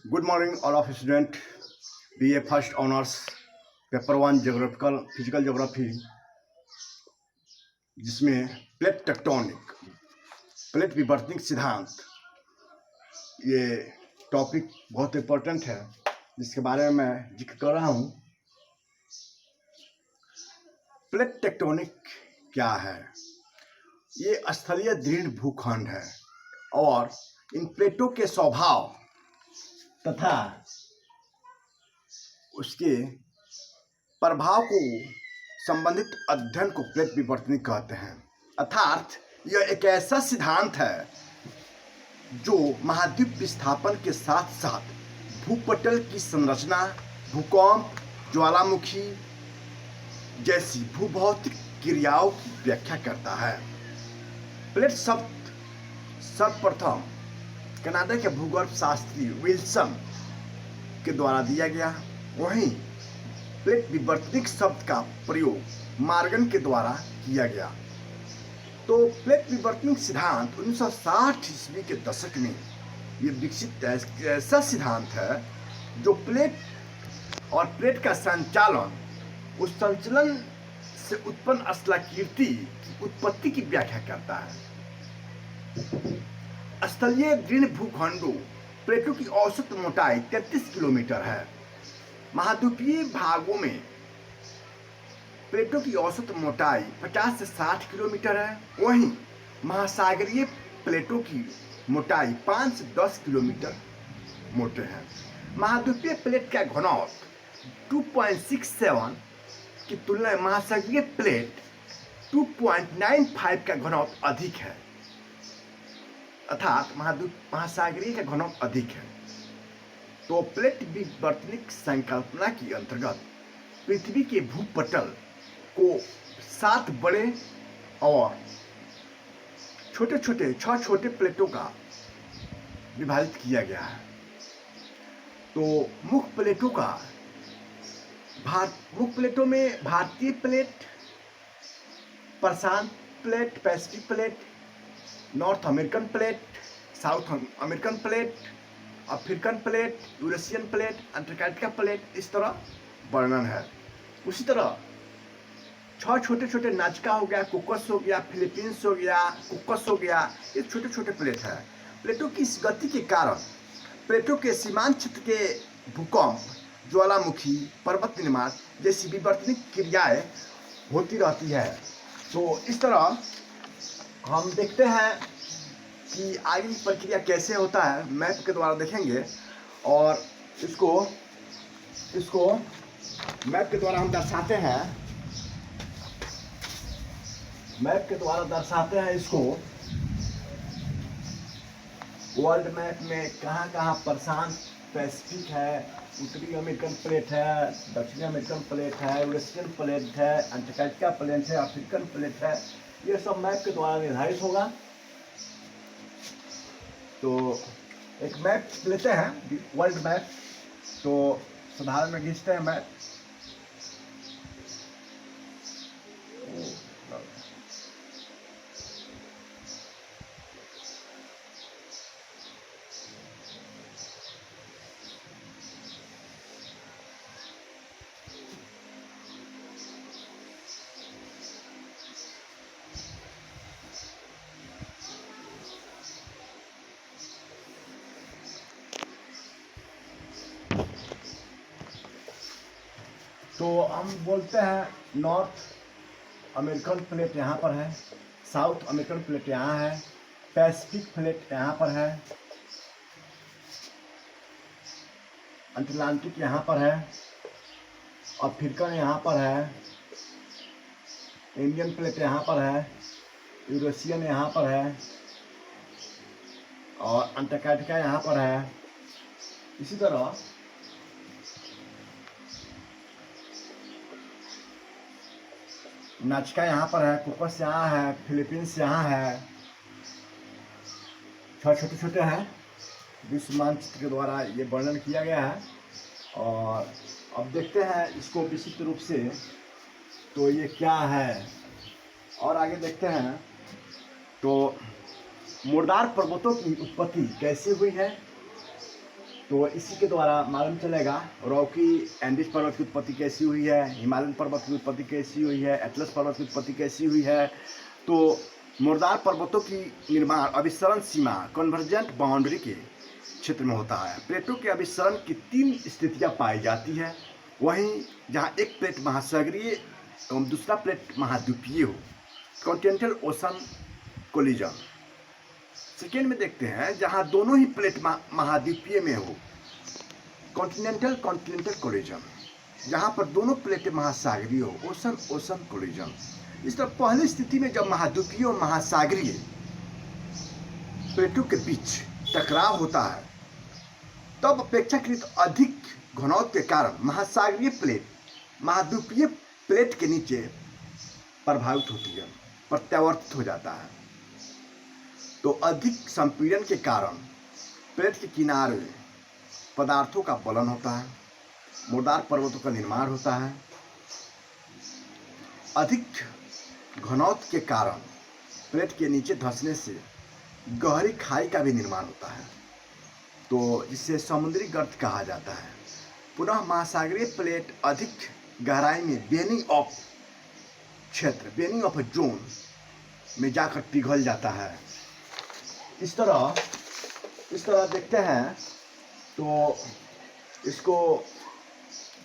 Good morning, all of student. BA First Honors, paper 1 geographical physical geography, जिसमें plate tectonic, plate विवर्तनिक सिद्धांत, ये topic बहुत important है, जिसके बारे में मैं जिक्र कर रहा हूँ। प्लेट टेक्टोनिक क्या है? ये स्थलीय दृढ़ भूखंड है और इन प्लेटों के स्वभाव तथा उसके प्रभाव को संबंधित अध्ययन को प्लेट विवर्तनिक कहते हैं। अर्थात यह एक ऐसा सिद्धांत है जो महाद्वीप विस्थापन के साथ साथ भूपटल की संरचना, भूकंप, ज्वालामुखी जैसी भूभौतिक क्रियाओं की व्याख्या करता है। प्लेट शब्द सर्वप्रथम कनाडा के भूगर्भ शास्त्री विल्सन के द्वारा दिया गया। वहीं प्लेट विवर्तनिक शब्द का प्रयोग मॉर्गन के द्वारा किया गया। तो प्लेट विवर्तनिक सिद्धांत 1960 ईस्वी के दशक में ये विकसित ऐसा सिद्धांत है जो प्लेट और प्लेट का संचालन, उस संचलन से उत्पन्न स्थलाकृति की उत्पत्ति की व्याख्या करता है। स्थलीय दृढ़ भूखंडों प्लेटों की औसत मोटाई 33 किलोमीटर है। महाद्वीपीय भागों में प्लेटों की औसत मोटाई 50 से 60 किलोमीटर है। वहीं महासागरीय प्लेटों की मोटाई 5 से 10 किलोमीटर मोटे हैं। महाद्वीपीय प्लेट का घनत्व 2.67 की तुलना में महासागरीय प्लेट 2.95 का घनत्व अधिक है। अर्थात महासागरीय का घनत्व अधिक है। तो प्लेट विवर्तनिक संकल्पना के अंतर्गत पृथ्वी के भूपटल को 7 बड़े और छह छोटे प्लेटों का विभाजित किया गया है। तो मुख्य प्लेटों में भारतीय प्लेट, प्रशांत plate, pacific plate, north American plate, south American plate, African plate, Eurasian plate, Antarctica plate, इस तरह वर्णन है। उसी तरह 6 छोटे नाजका हो गया, कुकस हो गया, फिलीपींस हो गया, कुकस हो गया, ये छोटे छोटे प्लेट है। प्लेटों की इस गति के कारण प्लेटों के सीमांत क्षेत्र के भूकंप, ज्वालामुखी, पर्वत निर्माण जैसी विवर्तनिक क्रियाएं होती रहती है। तो इस तरह हम देखते हैं कि आगे की प्रक्रिया कैसे होता है, मैप के द्वारा देखेंगे और इसको मैप के द्वारा हम दर्शाते हैं। मैप के द्वारा दर्शाते हैं इसको। वर्ल्ड मैप में कहाँ प्रशांत पैसिफिक है, उत्तरी अमेरिकन प्लेट है, दक्षिणी अमेरिकन प्लेट है, यूरेशियन प्लेट है, अंटार्कटिका प्लेट है, अफ्रीकन प्लेट है, ये सब मैप के द्वारा निर्धारित होगा। तो एक मैप लेते हैं, वर्ल्ड मैप। तो साधारण में खींचते हैं मैप। तो हम बोलते हैं नॉर्थ अमेरिकन प्लेट यहाँ पर है, साउथ अमेरिकन प्लेट यहाँ है, पैसिफिक प्लेट यहाँ पर है, अटलांटिक यहाँ पर है, अफ्रीकन यहाँ पर है, इंडियन प्लेट यहाँ पर है, यूरेशियन यहाँ पर है और अंटार्कटिका यहाँ पर है। इसी तरह नाजका यहाँ पर है, कुकस यहाँ है, फिलीपींस यहाँ है। 6 छोटे हैं। विश्व मानचित्र के द्वारा ये वर्णन किया गया है। और अब देखते हैं इसको विशिष्ट रूप से, तो ये क्या है और आगे देखते हैं। तो मुर्दार पर्वतों की उत्पत्ति कैसे हुई है, तो इसी के द्वारा मालूम चलेगा रॉकी एंडीज पर्वत की उत्पत्ति कैसी हुई है, हिमालयन पर्वत की उत्पत्ति कैसी हुई है, एटलस पर्वत की उत्पत्ति कैसी हुई है। तो मुर्दार पर्वतों की निर्माण अभिसरण सीमा कन्वर्जेंट बाउंड्री के क्षेत्र में होता है। प्लेटों के अभिसरण की 3 स्थितियां पाई जाती है, वहीं जहां एक प्लेट महासागरीय एवं दूसरा प्लेट महाद्वीपीय हो, कॉन्टिनेंटल ओशन कोलिजन। सेकेंड में देखते हैं जहां दोनों ही प्लेट महाद्वीपीय में हो, कॉन्टिनेंटल कोलिजन। जहां पर दोनों प्लेटें महासागरीय हो, ओशन कोलिजन। इस तरह पहली स्थिति में जब महाद्वीपीय और महासागरीय प्लेटों के बीच टकराव होता है तब अपेक्षाकृत अधिक घनत्व के कारण महासागरीय प्लेट महाद्वीपीय प्लेट के नीचे प्रभावित होती है, प्रत्यावर्तित हो जाता है। तो अधिक संपीड़न के कारण प्लेट के किनारे पदार्थों का बलन होता है, मुर्दार पर्वतों का निर्माण होता है। अधिक घनत्व के कारण प्लेट के नीचे धंसने से गहरी खाई का भी निर्माण होता है, तो जिसे समुद्री गर्त कहा जाता है। पुनः महासागरीय प्लेट अधिक गहराई में बेनिंग ऑफ क्षेत्र, बेनिंग ऑफ जोन में जाकर पिघल जाता है। इस तरह देखते हैं तो इसको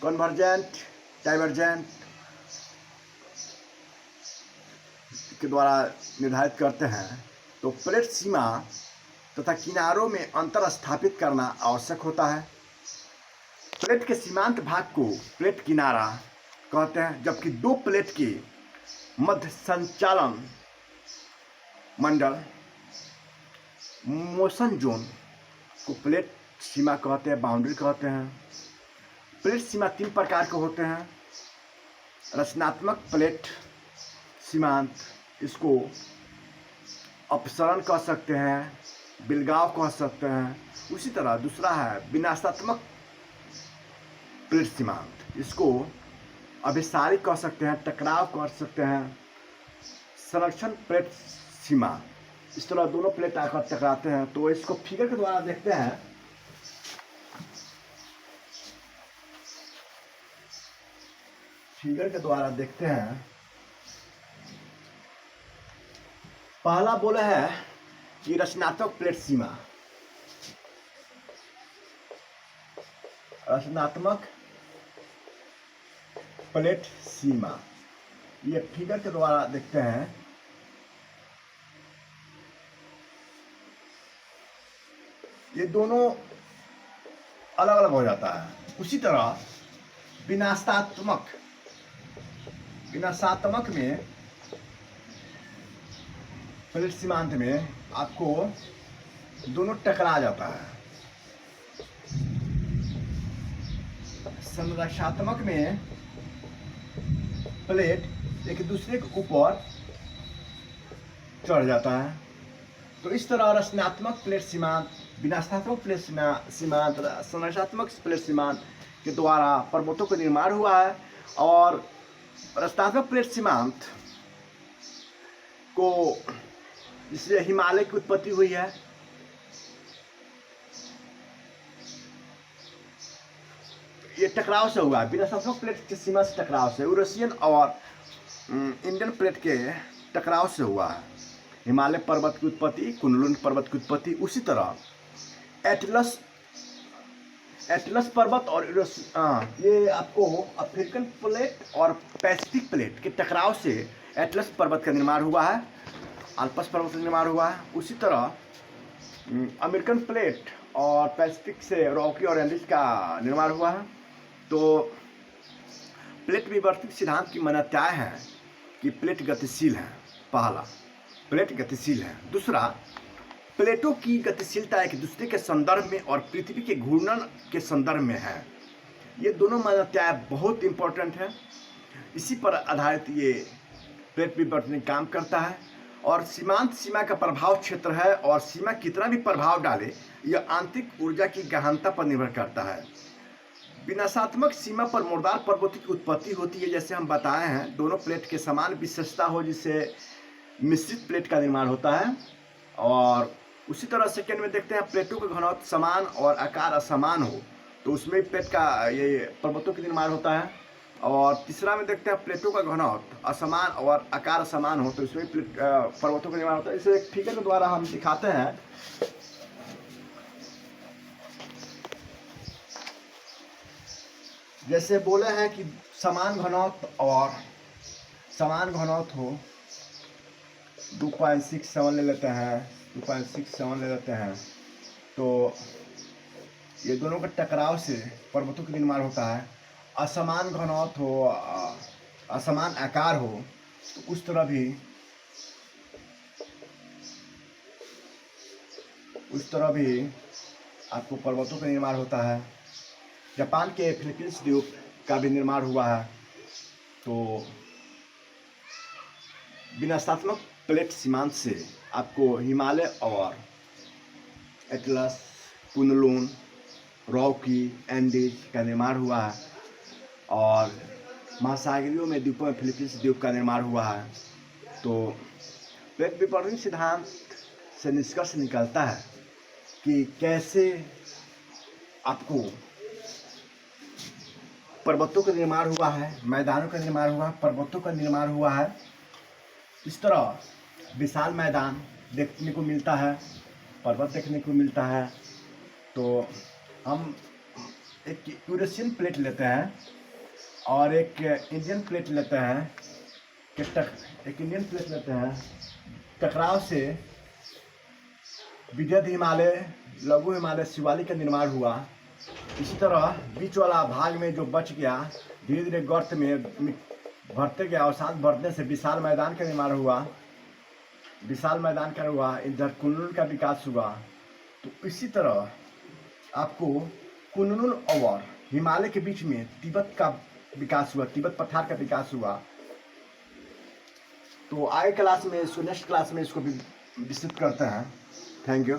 कन्वर्जेंट डाइवर्जेंट के द्वारा निर्धारित करते हैं। तो प्लेट सीमा तथा किनारों में अंतर स्थापित करना आवश्यक होता है। प्लेट के सीमांत भाग को प्लेट किनारा कहते हैं, जबकि 2 प्लेट के मध्य संचालन मंडल मोशन जोन को प्लेट सीमा कहते हैं, बाउंड्री कहते हैं। प्लेट सीमा 3 प्रकार के होते हैं। रचनात्मक प्लेट सीमांत, इसको अपसरण कह सकते हैं, बिलगाव कह सकते हैं। उसी तरह दूसरा है विनाशात्मक प्लेट सीमांत, इसको अभिसारी कह सकते हैं, टकराव कह सकते हैं। संरक्षण प्लेट सीमा, इस तरह दोनों प्लेट आकर टकराते हैं। तो इसको फिगर के द्वारा देखते हैं। फिगर के द्वारा देखते हैं। पहला बोला है कि रचनात्मक प्लेट सीमा, रचनात्मक प्लेट सीमा, ये फिगर के द्वारा देखते हैं। ये दोनों अलग अलग हो जाता है। उसी तरह विनाशात्मक में प्लेट सीमांत में आपको दोनों टकरा जाता है। संरक्षात्मक में प्लेट एक दूसरे के ऊपर चढ़ जाता है। तो इस तरह रचनात्मक प्लेट सीमांत, विनाशात्मक प्लेट सीमांत, संरक्षात्मक प्लेट सीमांत के द्वारा पर्वतों का निर्माण हुआ है। और रचनात्मक प्लेट सीमांत को इसलिए हिमालय की उत्पत्ति हुई है। ये टकराव से हुआ, विनाशात्मक प्लेट की सीमा से टकराव से, यूरेशियन और इंडियन प्लेट के टकराव से हुआ है हिमालय पर्वत की उत्पत्ति, कुनलुन पर्वत की उत्पत्ति। उसी तरह एटलस पर्वत और ये आपको अफ्रीकन प्लेट और पैसिफिक प्लेट के टकराव से एटलस पर्वत का निर्माण हुआ है, अल्पस पर्वत का निर्माण हुआ है। उसी तरह अमेरिकन प्लेट और पैसिफिक से रॉकी और एंडीज का निर्माण हुआ है। तो प्लेट विवर्तित सिद्धांत की मान्यताएं हैं कि प्लेट गतिशील है। पहला, प्लेट गतिशील है। दूसरा, प्लेटों की गतिशीलता एक दूसरे के संदर्भ में और पृथ्वी के घूर्णन के संदर्भ में है। ये दोनों मान्यताएं बहुत इंपॉर्टेंट हैं। इसी पर आधारित ये प्लेट विवर्तन काम करता है। और सीमांत सीमा का प्रभाव क्षेत्र है, और सीमा कितना भी प्रभाव डाले यह आंतरिक ऊर्जा की गहनता पर निर्भर करता है। विनाशात्मक सीमा पर मुर्दार पर्वतों की उत्पत्ति होती है, जैसे हम बताए हैं। दोनों प्लेट के समान विशेषता हो, जिससे मिश्रित प्लेट का निर्माण होता है। और उसी तरह सेकेंड में देखते हैं प्लेटों का घनत्व समान और आकार असमान हो तो उसमें प्लेट का ये पर्वतों का निर्माण होता है। और तीसरा में देखते हैं प्लेटों का घनत्व असमान और आकार समान हो तो इसमें पर्वतों का निर्माण होता है। इसे एक फिगर के द्वारा हम दिखाते हैं। जैसे बोले हैं कि समान घनत्व हो 2.67 ले लेते हैं, 2.67 ले लेते हैं, तो ये दोनों के टकराव से पर्वतों का निर्माण होता है। असमान घनत्व हो, असमान आकार हो तो उस तरह भी आपको पर्वतों का निर्माण होता है। जापान के फिलीपींस द्वीप का भी निर्माण हुआ है। तो विनाशात्मक प्लेट सीमांत से आपको हिमालय और एटलस, कुनलुन, रॉकी, एंडीज का निर्माण हुआ है। और महासागरीय में द्वीपों में फिलीपींस द्वीप का निर्माण हुआ है। तो प्लेट विवर्तन सिद्धांत से निष्कर्ष निकलता है कि कैसे आपको पर्वतों का निर्माण हुआ है, मैदानों का निर्माण हुआ है, पर्वतों का निर्माण हुआ है। इस तरह विशाल मैदान देखने को मिलता है, पर्वत देखने को मिलता है। तो हम एक यूरेशियन प्लेट लेते हैं और एक इंडियन प्लेट लेते हैं, एक इंडियन प्लेट लेते हैं। टकराव से विदर्भ हिमालय, लघु हिमालय, शिवालिक का निर्माण हुआ। इसी तरह बीच वाला भाग में जो बच गया धीरे धीरे गर्त में भरते गया और साथ भरने से विशाल मैदान का निर्माण हुआ, विशाल मैदान का हुआ। इधर कुनलुन का विकास हुआ। तो इसी तरह आपको कुनलुन और हिमालय के बीच में तिब्बत का विकास हुआ, तिब्बत पठार का विकास हुआ। तो आगे क्लास में इसको, नेक्स्ट क्लास में इसको विस्तृत करते हैं। Thank you.